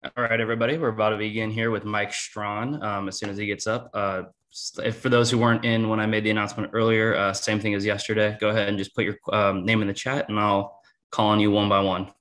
All right, everybody, we're about to begin here with Mike Strawn as soon as he gets up. For those who weren't in when I made the announcement earlier, same thing as yesterday. Go ahead and just put your name in the chat, and I'll call on you one by one.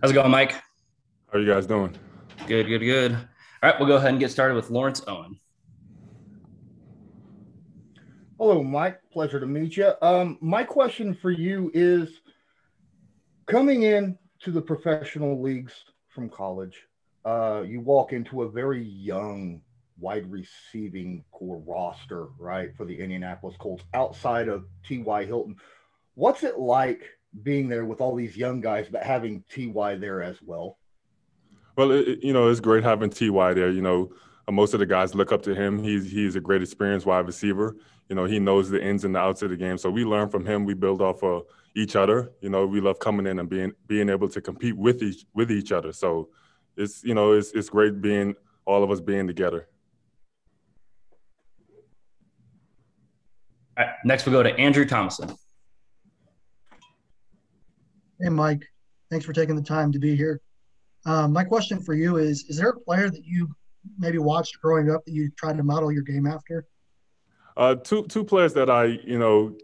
How's it going, Mike? How are you guys doing? Good, good, good. All right, we'll go ahead and get started with Lawrence Owen. Hello, Mike. Pleasure to meet you. My question for you is, coming in to the professional leagues from college, you walk into a very young wide receiving core roster, right, for the Indianapolis Colts outside of T.Y. Hilton. What's it like being there with all these young guys, but having T.Y. there as well? Well, it's great having Ty there. Most of the guys look up to him. He's a great experienced wide receiver. He knows the ins and the outs of the game. So we learn from him. We build off of each other. We love coming in and being able to compete with each other. So it's great being all of us being together. All right, next we'll go to Andrew Thomason. Hey, Mike. Thanks for taking the time to be here. My question for you is there a player that you maybe watched growing up that you tried to model your game after? Two players that I,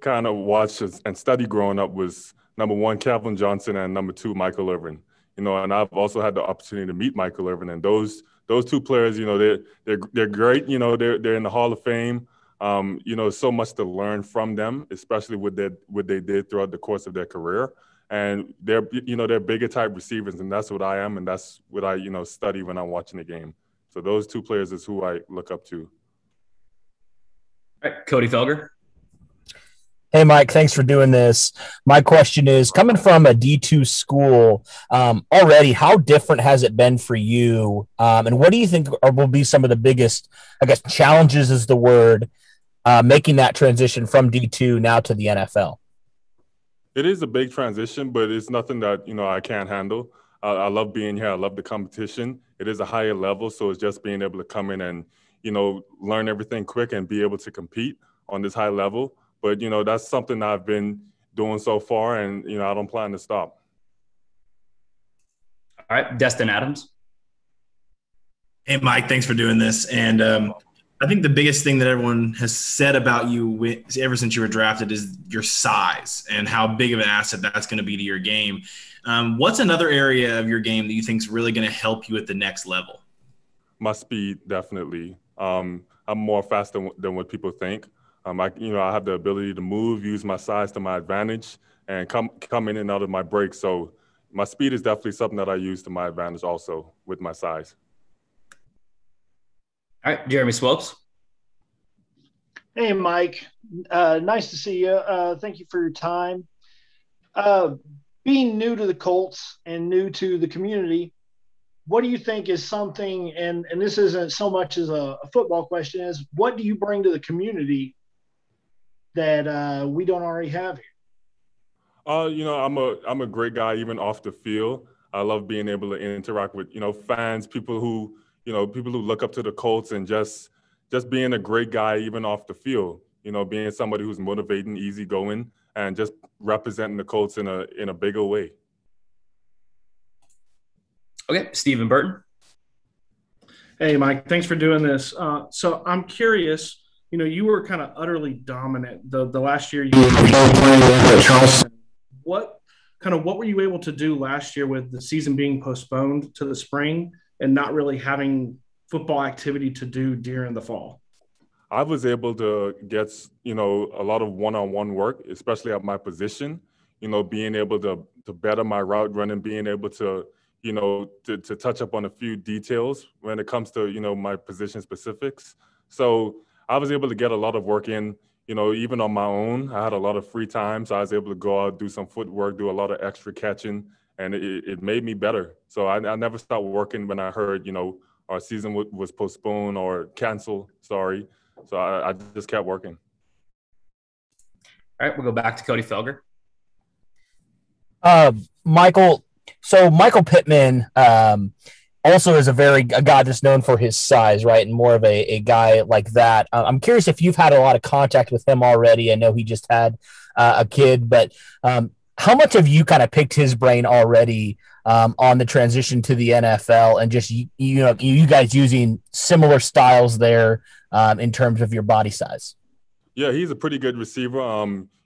kind of watched and studied growing up was number one, Kylen Granson, and number two, Michael Irvin. And I've also had the opportunity to meet Michael Irvin, and those two players, they're great. They're in the Hall of Fame. So much to learn from them, especially what they did throughout the course of their career. And they're bigger type receivers, and that's what I am, and that's what I, study when I'm watching the game. So those two players is who I look up to. All right, Cody Felger. Hey, Mike, thanks for doing this. My question is, coming from a D2 school already, how different has it been for you? And what do you think will be some of the biggest, I guess, challenges is the word, making that transition from D2 now to the NFL? It is a big transition, but it's nothing that, I can't handle. I love being here. I love the competition. It is a higher level, so it's just being able to come in and, learn everything quick and be able to compete on this high level. But, that's something I've been doing so far, and, I don't plan to stop. All right, Destin Adams. Hey, Mike, thanks for doing this. And I think the biggest thing that everyone has said about you ever since you were drafted is your size and how big of an asset that's going to be to your game. What's another area of your game that you think is really going to help you at the next level? My speed, definitely. I'm more faster than what people think. I have the ability to move, use my size to my advantage, and come in and out of my breaks. So my speed is definitely something that I use to my advantage also with my size. All right, Jeremy Swopes. Hey, Mike. Nice to see you. Thank you for your time. Being new to the Colts and new to the community, what do you think is something, and this isn't so much as a football question, is what do you bring to the community that we don't already have here? I'm a great guy even off the field. I love being able to interact with, fans, people who look up to the Colts, and just being a great guy even off the field, being somebody who's motivating, easygoing, and just representing the Colts in a bigger way. Okay, Stephen Burton. Hey, Mike, thanks for doing this. So I'm curious, you were kind of utterly dominant the last year you were playing at Charleston. What were you able to do last year with the season being postponed to the spring and not really having football activity to do during the fall? I was able to get, a lot of one-on-one work, especially at my position, being able to better my route running, being able to, to touch up on a few details when it comes to, my position specifics. So I was able to get a lot of work in, even on my own. I had a lot of free time, so I was able to go out, do some footwork, do a lot of extra catching, and it made me better. So I never stopped working when I heard, our season was postponed or canceled, sorry. So I just kept working. All right, we'll go back to Cody Felger. Michael, so Michael Pittman also is a guy that's known for his size, right? And more of a guy like that. I'm curious if you've had a lot of contact with him already. I know he just had a kid, but how much have you kind of picked his brain already on the transition to the NFL and just, you guys using similar styles there in terms of your body size? Yeah, he's a pretty good receiver.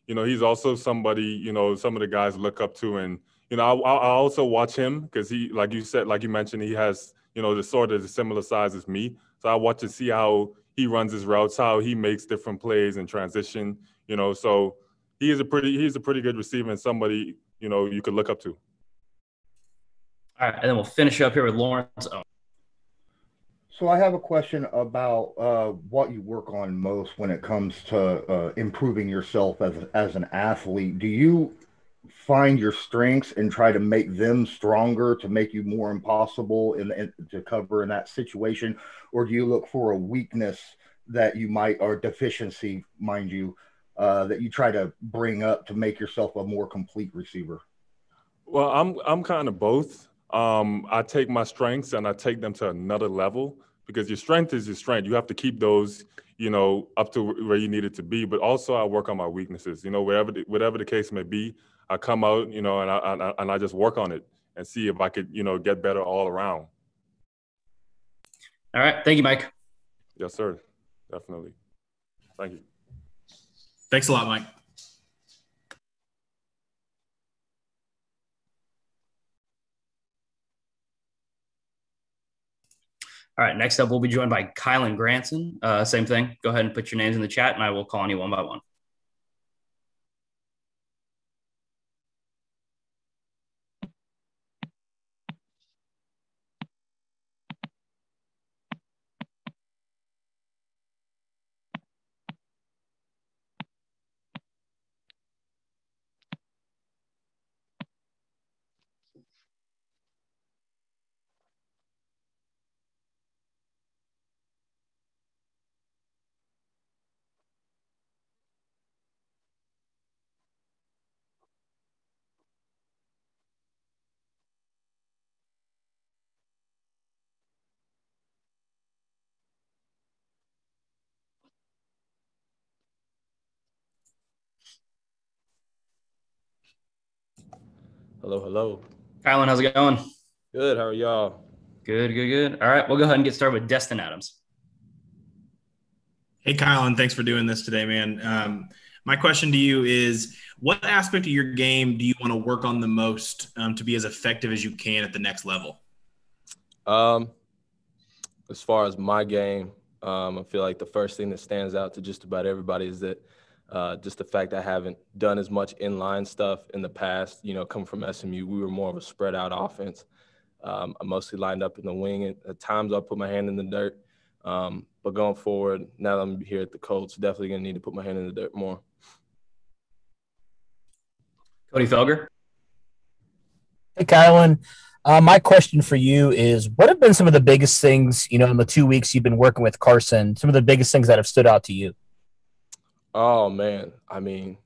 He's also somebody, some of the guys look up to. And, I also watch him because he, like you mentioned, he has, the sort of the similar size as me. So I watch to see how he runs his routes, how he makes different plays and transition, so he's a pretty good receiver and somebody, you could look up to. All right, and then we'll finish up here with Lawrence. So I have a question about what you work on most when it comes to improving yourself as an athlete. Do you find your strengths and try to make them stronger to make you more impossible to cover in that situation? Or do you look for a weakness that you might, or deficiency, mind you, that you try to bring up to make yourself a more complete receiver? Well, I'm kind of both. I take my strengths and I take them to another level because your strength is your strength. You have to keep those, up to where you need it to be. But also I work on my weaknesses, whatever the case may be. I come out, and I just work on it and see if I could, get better all around. All right. Thank you, Mike. Yes, sir. Definitely. Thank you. Thanks a lot, Mike. All right. Next up, we'll be joined by Kylen Granson. Same thing. Go ahead and put your names in the chat, and I will call on you one by one. Hello. Kylen, how's it going? Good. How are y'all? Good. All right. We'll go ahead and get started with Destin Adams. Hey, Kylen, thanks for doing this today, man. My question to you is, what aspect of your game do you want to work on the most to be as effective as you can at the next level? As far as my game, I feel like the first thing that stands out to just about everybody is that just the fact I haven't done as much inline stuff in the past. Coming from SMU, we were more of a spread out offense. I mostly lined up in the wing. At times I'll put my hand in the dirt. But going forward, now that I'm here at the Colts, definitely going to need to put my hand in the dirt more. Cody Felger. Hey, Kylen. My question for you is, what have been some of the biggest things, in the 2 weeks you've been working with Carson, some of the biggest things that have stood out to you? Oh, man. I mean,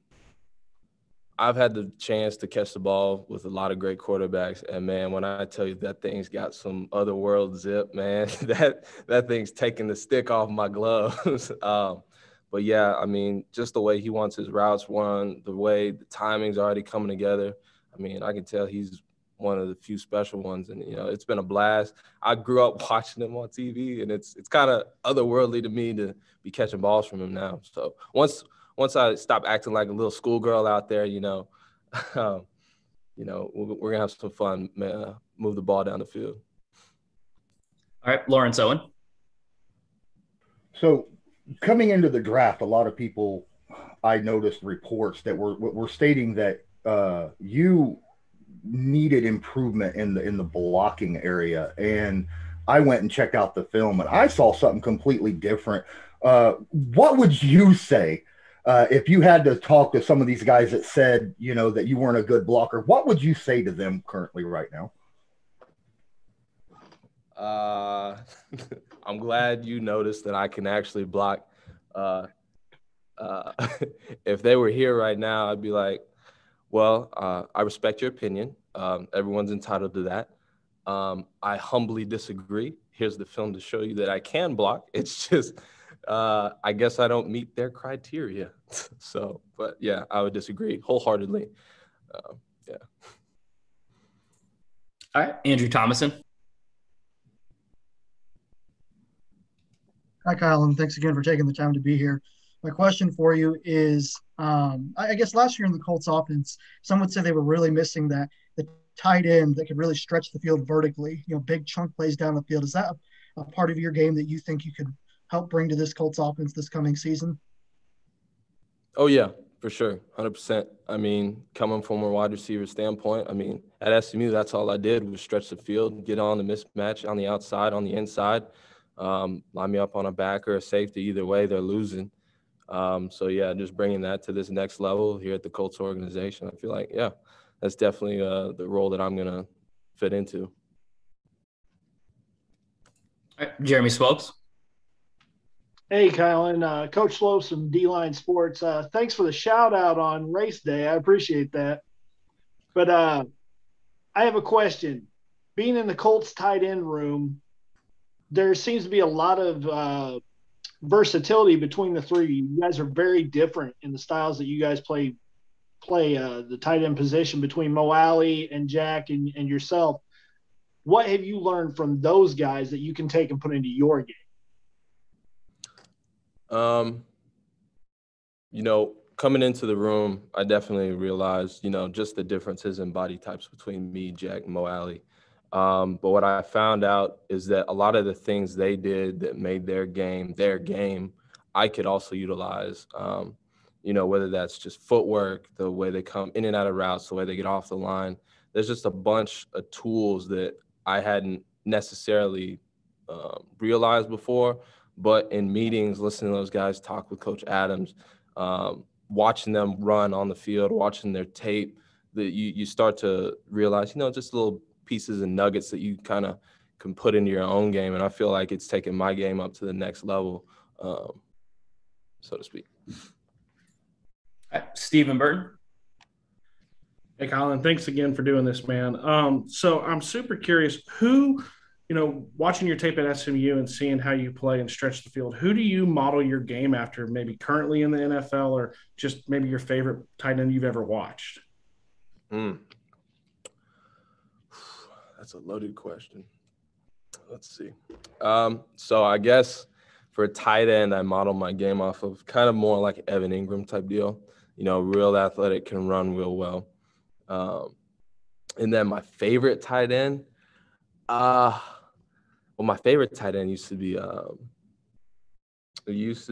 I've had the chance to catch the ball with a lot of great quarterbacks. And, man, when I tell you that thing's got some otherworld zip, man, that thing's taking the stick off my gloves. But, yeah, I mean, just the way he wants his routes run, the way the timing's already coming together. I mean, I can tell he's one of the few special ones. And, it's been a blast. I grew up watching him on TV, and it's kind of otherworldly to me to be catching balls from him now. So once I stop acting like a little schoolgirl out there, we're going to have some fun, man, move the ball down the field. All right, Lawrence Owen. So coming into the draft, a lot of people, I noticed reports that were stating that you needed improvement in the blocking area. And I went and checked out the film and I saw something completely different. What would you say if you had to talk to some of these guys that said, that you weren't a good blocker, what would you say to them currently right now? I'm glad you noticed that I can actually block. If they were here right now, I'd be like, well, I respect your opinion. Everyone's entitled to that. I humbly disagree. Here's the film to show you that I can block. It's just, I guess I don't meet their criteria. So, but yeah, I would disagree wholeheartedly. Yeah. All right, Andrew Thomason. Hi, Kylen. Thanks again for taking the time to be here. My question for you is, I guess last year in the Colts offense, some would say they were really missing the tight end that could really stretch the field vertically, big chunk plays down the field. Is that a part of your game that you think you could help bring to this Colts offense this coming season? Oh, yeah, for sure. 100%. I mean, coming from a wide receiver standpoint, I mean, at SMU, that's all I did was stretch the field, get on the mismatch on the outside, on the inside, line me up on a back or a safety. Either way, they're losing. So, yeah, just bringing that to this next level here at the Colts organization, I feel like, yeah, that's definitely the role that I'm going to fit into. All right, Jeremy Swopes. Hey, Kylen, Coach Slopes from D-Line Sports. Thanks for the shout out on race day. I appreciate that. But I have a question. Being in the Colts tight end room, there seems to be a lot of versatility between the three. You guys are very different in the styles that you guys play the tight end position between Mo Alley and Jack and yourself. What have you learned from those guys that you can take and put into your game? Coming into the room, I definitely realized, just the differences in body types between me, Jack, and Mo Alley. But what I found out is that a lot of the things they did that made their game, I could also utilize, whether that's just footwork, the way they come in and out of routes, the way they get off the line. There's just a bunch of tools that I hadn't necessarily realized before. But in meetings, listening to those guys talk with Coach Adams, watching them run on the field, watching their tape, that you start to realize, just little pieces and nuggets that you kind of can put into your own game. And I feel like it's taken my game up to the next level, so to speak. Stephen Burton. Hey, Colin, thanks again for doing this, man. So I'm super curious who, watching your tape at SMU and seeing how you play and stretch the field, who do you model your game after, maybe currently in the NFL or just maybe your favorite tight end you've ever watched? That's a loaded question. Let's see. So I guess for a tight end, I model my game off of kind of more like Evan Ingram type deal, real athletic, can run real well. And then my favorite tight end, my favorite tight end used to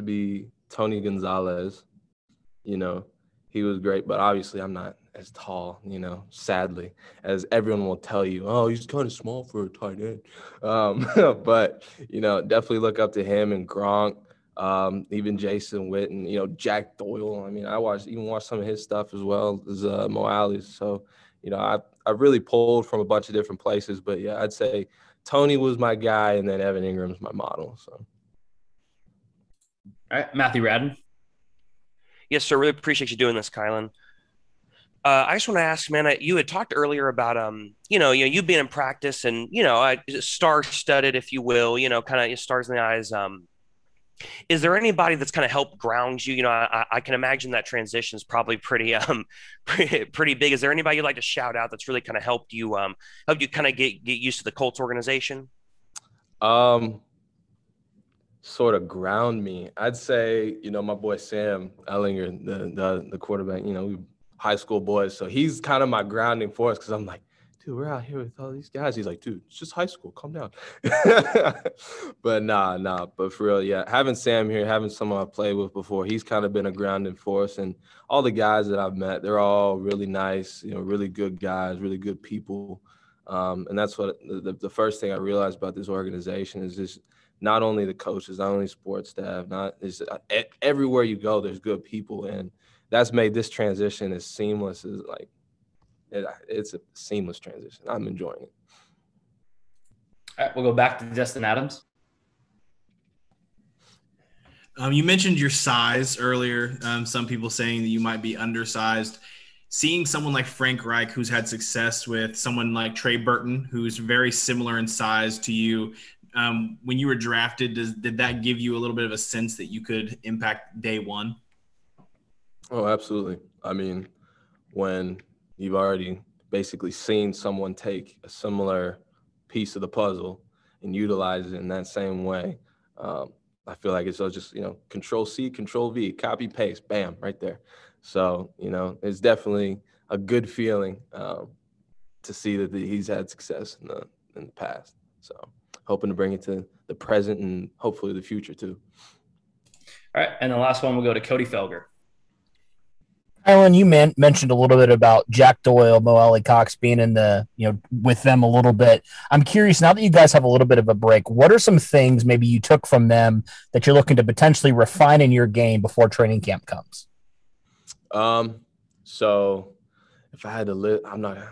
be Tony Gonzalez. He was great, but obviously I'm not as tall, sadly, as everyone will tell you. Oh, he's kind of small for a tight end. But, definitely look up to him and Gronk, even Jason Witten, Jack Doyle. I mean, I watched some of his stuff as well as Mo Alley's. So, I've really pulled from a bunch of different places. But, yeah, I'd say Tony was my guy, and then Evan Ingram's my model. So, all right, Matthew Radden. Yes, sir. Really appreciate you doing this, Kylen. I just want to ask, man, you had talked earlier about, you being in practice and, star-studded, if you will, kind of stars in the eyes. Is there anybody that's kind of helped ground you? I can imagine that transition is probably pretty big. Is there anybody you'd like to shout out that's really kind of helped you kind of get used to the Colts organization? Sort of ground me. I'd say, my boy Sam Ellinger, the quarterback, we high school boys. So he's kind of my grounding force because I'm like, dude, we're out here with all these guys. He's like, dude, it's just high school. Calm down. But nah. But for real, yeah, having Sam here, having someone I've played with before, he's kind of been a grounding force. And all the guys that I've met, they're all really nice, really good guys, really good people. And that's what the first thing I realized about this organization is just not only the coaches, not only sports staff, everywhere you go, there's good people. And that's made this transition as seamless as it's a seamless transition. I'm enjoying it. All right, we'll go back to Justin Adams. You mentioned your size earlier. Some people saying that you might be undersized. Seeing someone like Frank Reich, who's had success with someone like Trey Burton, who's very similar in size to you, when you were drafted, did that give you a little bit of a sense that you could impact day one? Oh, absolutely. I mean, when you've already basically seen someone take a similar piece of the puzzle and utilize it in that same way, I feel like it's just, Control C, Control V, copy, paste, bam, right there. So, it's definitely a good feeling to see that he's had success in the past. So hoping to bring it to the present and hopefully the future too. All right. And the last one, we'll go to Cody Felger. Kylen, you mentioned a little bit about Jack Doyle, Mo Alley-Cox being in with them a little bit. I'm curious, now that you guys have a little bit of a break, what are some things maybe you took from them that you're looking to potentially refine in your game before training camp comes? So if I had to live, I'm not gonna.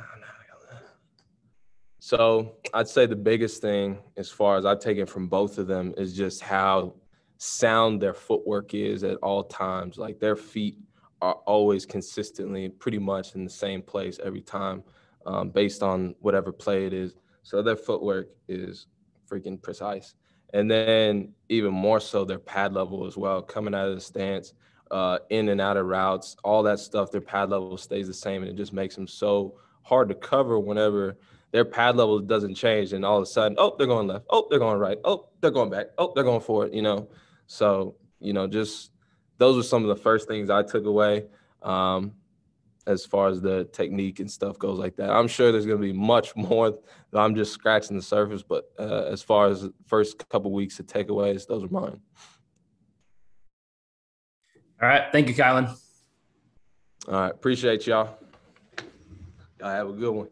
So I'd say the biggest thing as far as I've taken from both of them is just how sound their footwork is at all times. Like their feet are always consistently pretty much in the same place every time, based on whatever play it is. So their footwork is freaking precise. And then even more so their pad level as well, coming out of the stance, in and out of routes, all that stuff, their pad level stays the same, and it just makes them so hard to cover whenever their pad level doesn't change, and all of a sudden, oh, they're going left, oh, they're going right, oh, they're going back, oh, they're going forward, So, just those were some of the first things I took away as far as the technique and stuff goes like that. I'm sure there's going to be much more that I'm just scratching the surface, but as far as the first couple of weeks of takeaways, those are mine. All right. Thank you, Kylen. All right. Appreciate y'all. Y'all have a good one.